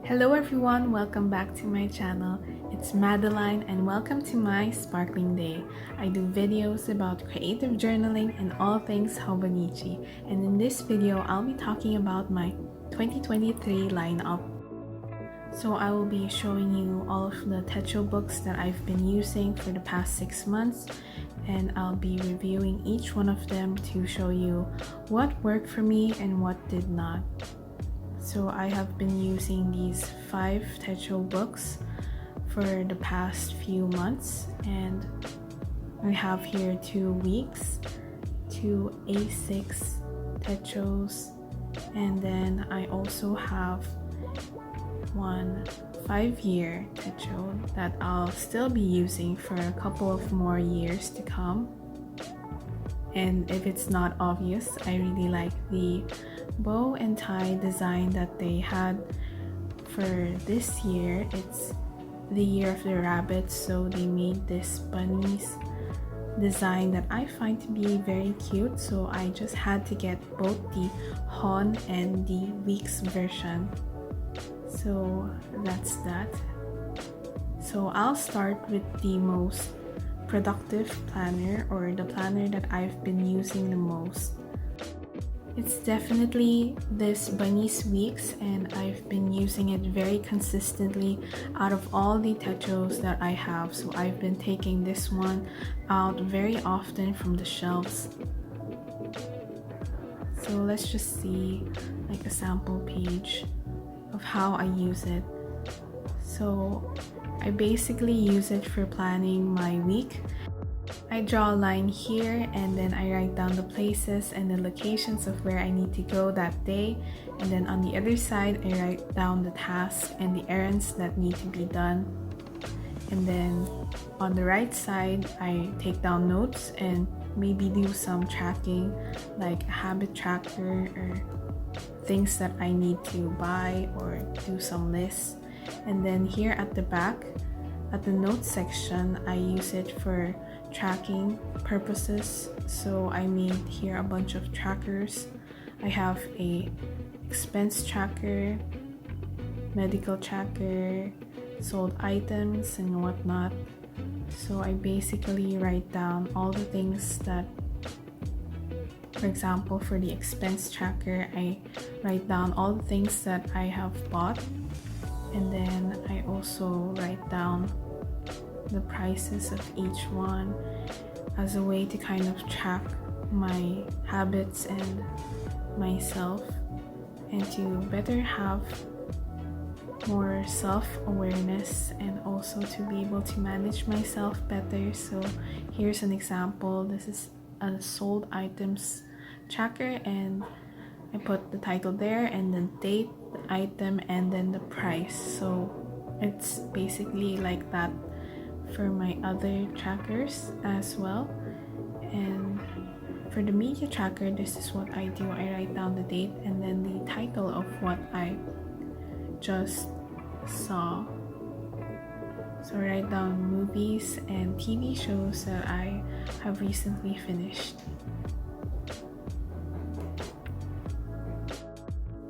Hello everyone, welcome back to my channel. It's Madeline and welcome to my sparkling day. I do videos about creative journaling and all things Hobonichi, and in this video I'll be talking about my 2023 lineup. So I will be showing you all of the Techo books that I've been using for the past 6 months, and I'll be reviewing each one of them to show you what worked for me and what did not. So I have been using these 5 Techo books for the past few months, and I have here 2 weeks, 2 A6 Techos, and then I also have one 5-year Techo that I'll still be using for a couple of more years to come. And if it's not obvious, I really like the bow and tie design that they had for this year. It's the year of the rabbit, so they made this bunnies design that I find to be very cute, so I just had to get both the Hon and the Weeks version. So that's that. So I'll start with the most productive planner, or the planner that I've been using the most. It's definitely this Bunny's Weeks, and I've been using it very consistently out of all the Techos that I have. So I've been taking this one out very often from the shelves. So let's just see like a sample page of how I use it. So I basically use it for planning my week. I draw a line here and then I write down the places and the locations of where I need to go that day, and then on the other side I write down the tasks and the errands that need to be done. And then on the right side I take down notes and maybe do some tracking, like a habit tracker or things that I need to buy, or do some lists. And then here at the back, at the notes section, I use it for tracking purposes. So I made here a bunch of trackers. I have a expense tracker, medical tracker, sold items and whatnot. So I basically write down all the things that, for example, for the expense tracker, I write down all the things that I have bought, and then I also write down the prices of each one as a way to kind of track my habits and myself, and to better have more self-awareness and also to be able to manage myself better. So here's an example. This is a sold items tracker, and I put the title there and the date, the item, and then the price. So it's basically like that for my other trackers as well. And for the media tracker, this is what I do. I write down the date and then the title of what I just saw. So I write down movies and TV shows that I have recently finished.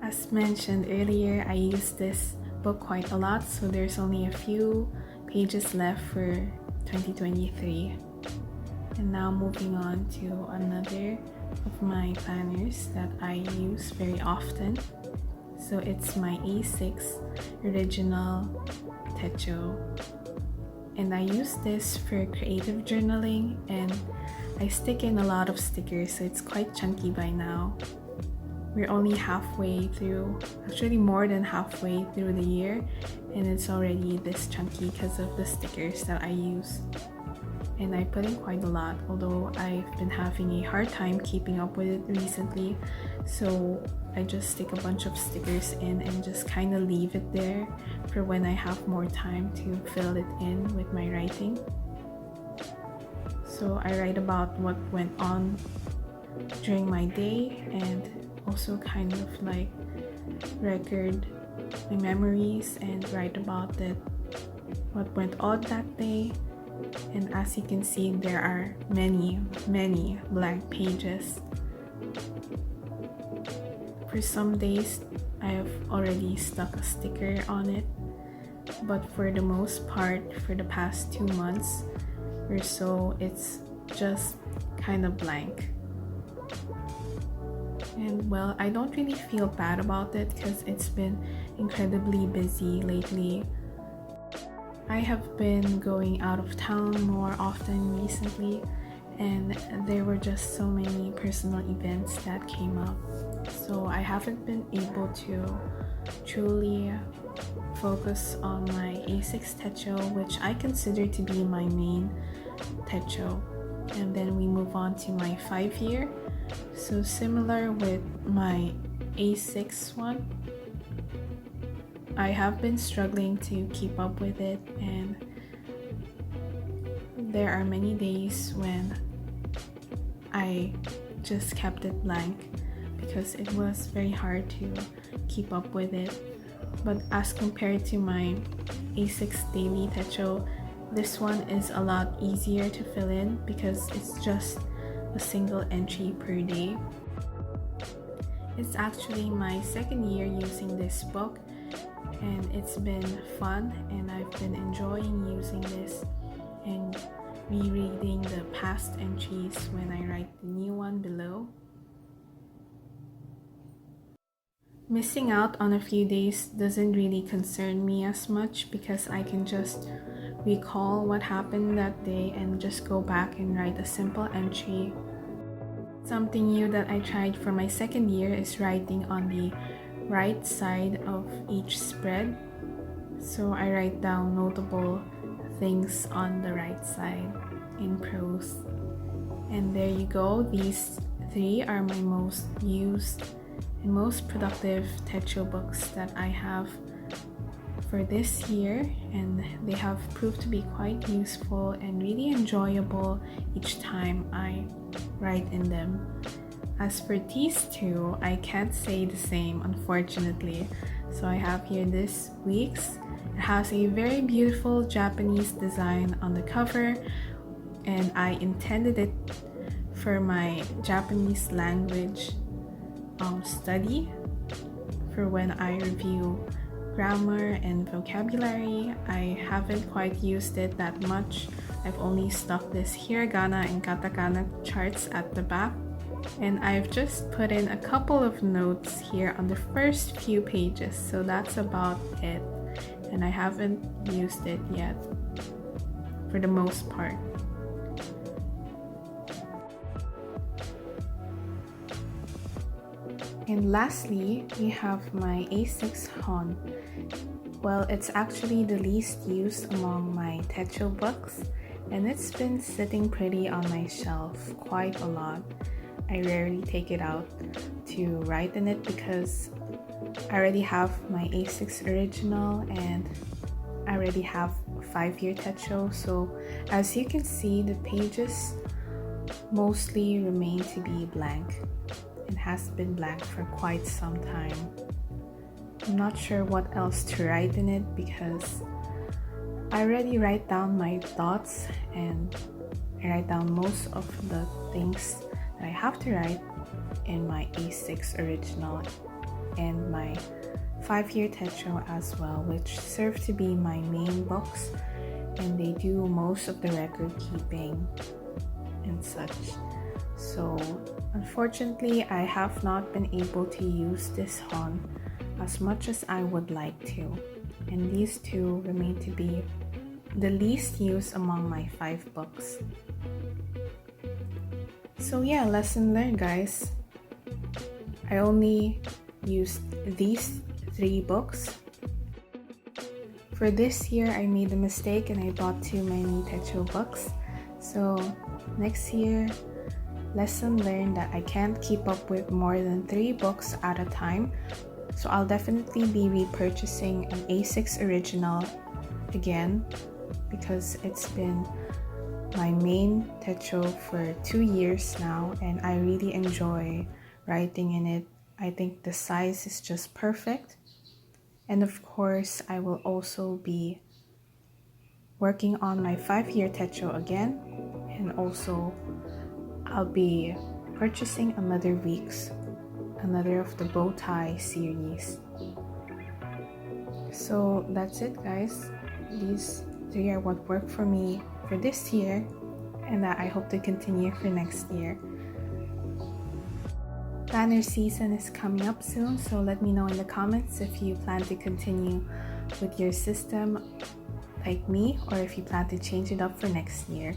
As mentioned earlier, I used this book quite a lot, so there's only a few pages left for 2023. And now moving on to another of my planners that I use very often. So it's my A6 original Techo, and I use this for creative journaling, and I stick in a lot of stickers, so it's quite chunky by now. We're only halfway through, actually more than halfway through the year, and it's already this chunky because of the stickers that I use. And I put in quite a lot, although I've been having a hard time keeping up with it recently, so I just stick a bunch of stickers in and just kind of leave it there for when I have more time to fill it in with my writing. So I write about what went on during my day, and also kind of like record my memories and write about it, what went on that day. And as you can see, there are many blank pages. For some days I have already stuck a sticker on it, but for the most part, for the past 2 months or so, it's just kind of blank. And well, I don't really feel bad about it because it's been incredibly busy lately. I have been going out of town more often recently, and there were just so many personal events that came up. So I haven't been able to truly focus on my A6 techo, which I consider to be my main techo. And then we move on to my 5-year. So similar with my A6 one, I have been struggling to keep up with it, and there are many days when I just kept it blank because it was very hard to keep up with it. But as compared to my A6 daily techo, this one is a lot easier to fill in because it's just a single entry per day. It's actually my 2nd year using this book, and it's been fun, and I've been enjoying using this and rereading the past entries when I write the new one below. Missing out on a few days doesn't really concern me as much because I can just recall what happened that day and just go back and write a simple entry. Something new that I tried for my 2nd year is writing on the right side of each spread. So I write down notable things on the right side in prose. And there you go. These 3 are my most used and most productive techo books that I have for this year, and they have proved to be quite useful and really enjoyable each time I write in them. As for these 2, I can't say the same, unfortunately. So I have here this week's. It has a very beautiful Japanese design on the cover, and I intended it for my Japanese language study, for when I review grammar and vocabulary. I haven't quite used it that much. I've only stuck this hiragana and katakana charts at the back, and I've just put in a couple of notes here on the first few pages, so that's about it. And I haven't used it yet for the most part. And lastly, we have my A6 Hon. Well, it's actually the least used among my techo books, and it's been sitting pretty on my shelf quite a lot. I rarely take it out to write in it because I already have my A6 original and I already have a 5-year techo. So as you can see, the pages mostly remain to be blank. It has been blank for quite some time. I'm not sure what else to write in it because I already write down my thoughts, and I write down most of the things that I have to write in my A6 original and my 5-year techo as well, which serve to be my main books, and they do most of the record keeping and such. So unfortunately, I have not been able to use this Hon as much as I would like to, and these 2 remain to be the least used among my 5 books. So yeah, lesson learned, guys. I only used these 3 books. For this year, I made a mistake and I bought too many techo books. So next year, lesson learned that I can't keep up with more than 3 books at a time. So I'll definitely be repurchasing an A6 original again because it's been my main techo for 2 years now, and I really enjoy writing in it. I think the size is just perfect. And of course, I will also be working on my 5-year techo again, and also I'll be purchasing another of the bow tie series. So that's it, guys. These 3 are what worked for me for this year, and that I hope to continue for next year. Planner season is coming up soon, so let me know in the comments if you plan to continue with your system like me, or if you plan to change it up for next year.